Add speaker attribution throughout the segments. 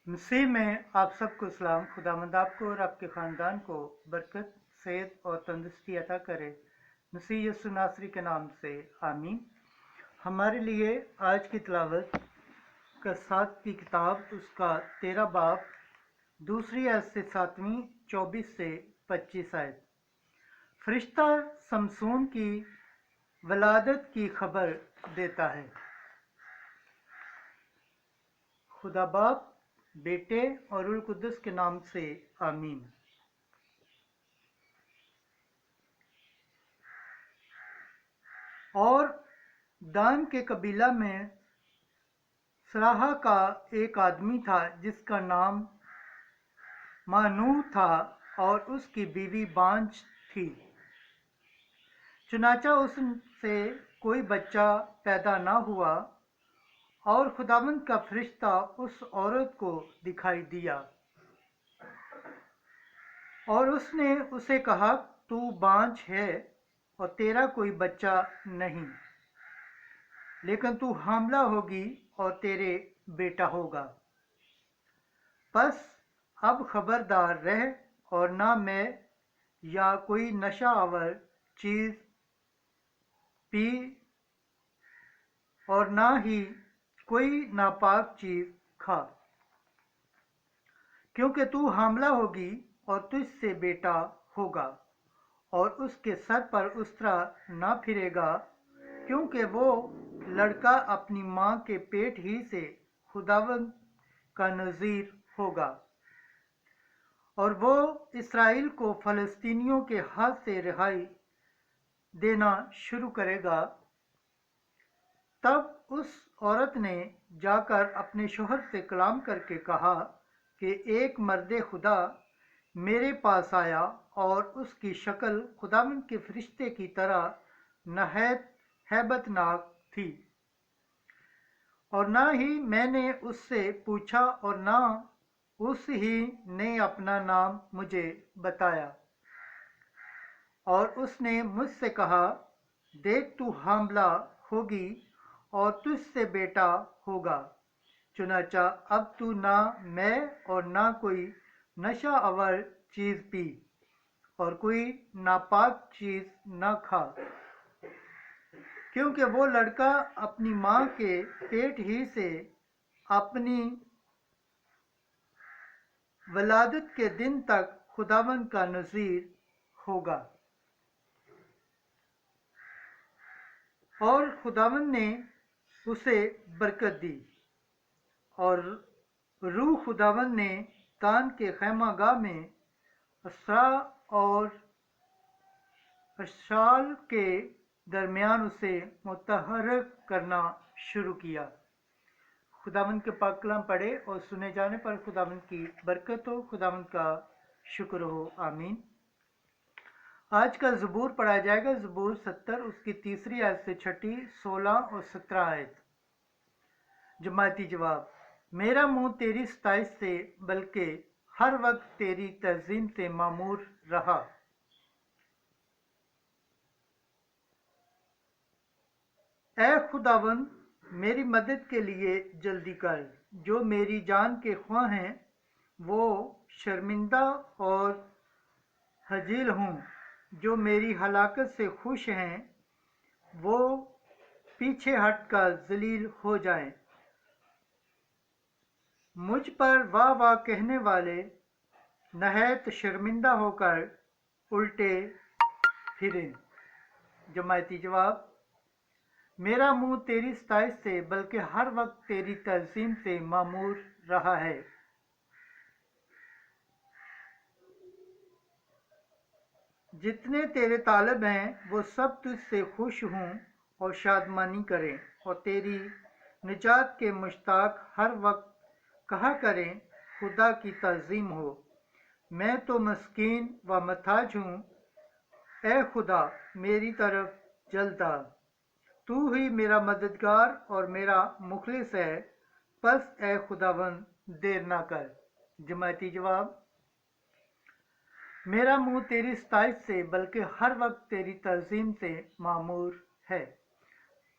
Speaker 1: مسیح میں آپ سب کو سلام۔ خداوند آپ کو اور آپ کے خاندان کو برکت، صحت اور تندرستی عطا کرے، مسیح یسوع ناصری کے نام سے آمین۔ ہمارے لیے آج کی تلاوت قصات کی کتاب، اس کا 13 باب، دوسری آیت سے 7ویں، 24 سے 25 آیت۔ فرشتہ سمسون کی ولادت کی خبر دیتا ہے۔ خدا باپ، بیٹے اور روح القدس کے نام سے آمین۔ اور دان کے قبیلہ میں سراہ کا ایک آدمی تھا جس کا نام مانوح تھا اور اس کی بیوی بانجھ تھی۔ چنانچہ اس سے کوئی بچہ پیدا نہ ہوا، اور خداوند کا فرشتہ اس عورت کو دکھائی دیا اور اس نے اسے کہا، تو بانجھ ہے اور تیرا کوئی بچہ نہیں، لیکن تو حاملہ ہوگی اور تیرے بیٹا ہوگا۔ پس اب خبردار رہ اور نہ میں یا کوئی نشہ آور چیز پی اور نہ ہی کوئی ناپاک چیز کھا، کیونکہ تو حاملہ ہوگی اور تجھ سے بیٹا ہوگا، اور اس کے سر پر استرا نہ پھرے گا، کیونکہ وہ لڑکا اپنی ماں کے پیٹ ہی سے خداوند کا نذیر ہوگا، اور وہ اسرائیل کو فلسطینیوں کے ہاتھ سے رہائی دینا شروع کرے گا۔ تب اس عورت نے جا کر اپنے شوہر سے کلام کر کے کہا کہ ایک مرد خدا میرے پاس آیا اور اس کی شکل خداوند کے فرشتے کی طرح نہایت ہیبت ناک تھی، اور نہ ہی میں نے اس سے پوچھا اور نہ اس ہی نے اپنا نام مجھے بتایا، اور اس نے مجھ سے کہا، دیکھ تو حاملہ ہوگی اور تجھ سے بیٹا ہوگا، چنانچہ اب تو نہ میں اور نہ کوئی نشہ آور چیز پی اور کوئی ناپاک چیز نہ کھا، کیونکہ وہ لڑکا اپنی ماں کے پیٹ ہی سے اپنی ولادت کے دن تک خداوند کا نذیر ہوگا۔ اور خداوند نے اسے برکت دی، اور روح خداوند نے دان کے خیمہ گاہ میں اسرا اور اشال کے درمیان اسے متحرک کرنا شروع کیا۔ خداوند کے پاک کلام پڑھے اور سنے جانے پر خداوند کی برکت ہو، خداوند کا شکر ہو، آمین۔ آج کا زبور پڑھا جائے گا، زبور 70، اس کی 3 آیت سے 6، 16 اور 17 آیت۔ جماعتی جواب: میرا منہ تیری ستائش سے بلکہ ہر وقت تیری تعظیم سے معمور رہا۔ اے خداوند، میری مدد کے لیے جلدی کر۔ جو میری جان کے خواہ ہیں وہ شرمندہ اور ہجیل ہوں، جو میری ہلاکت سے خوش ہیں وہ پیچھے ہٹ کر ذلیل ہو جائیں۔ مجھ پر واہ واہ کہنے والے نہایت شرمندہ ہو کر الٹے پھریں۔ جماعتی جواب: میرا منہ تیری ستائش سے بلکہ ہر وقت تیری تعظیم سے معمور رہا ہے۔ جتنے تیرے طالب ہیں وہ سب تجھ سے خوش ہوں اور شادمانی کریں، اور تیری نجات کے مشتاق ہر وقت کہا کریں، خدا کی تعظیم ہو۔ میں تو مسکین و محتاج ہوں، اے خدا میری طرف جلد آ۔ تو ہی میرا مددگار اور میرا مخلص ہے، پس اے خداوند دیر نہ کر۔ جماعتی جواب: میرا منہ تیری ستائش سے بلکہ ہر وقت تیری تعظیم سے معمور ہے۔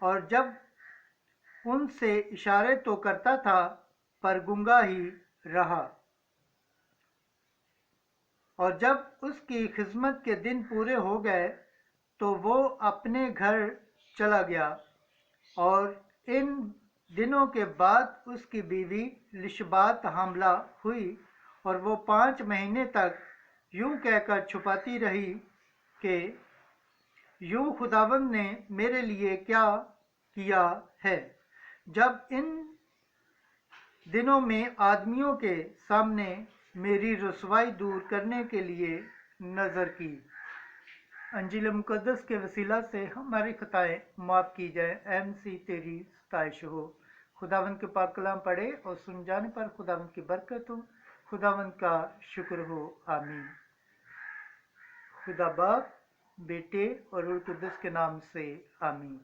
Speaker 1: اور جب ان سے اشارے تو کرتا تھا پر گنگا ہی رہا۔ اور جب اس کی خدمت کے دن پورے ہو گئے تو وہ اپنے گھر چلا گیا۔ اور ان دنوں کے بعد اس کی بیوی لشبات حاملہ ہوئی، اور وہ 5 مہینے تک یوں کہہ کر چھپاتی رہی کہ یوں خداوند نے میرے لیے کیا کیا ہے۔ جب ان دنوں میں آدمیوں کے سامنے میری رسوائی دور کرنے کے لیے نظر کی۔ انجیل مقدس کے وسیلہ سے ہماری خطائیں معاف کی جائیں۔ اے مسیح تیری ستائش ہو۔ خداوند کے پاک کلام پڑھے اور سن جانے پر خداوند کی برکت ہو۔ خداوند کا شکر ہو، آمین۔ خدا باپ، بیٹے اور روح القدس کے نام سے آمین۔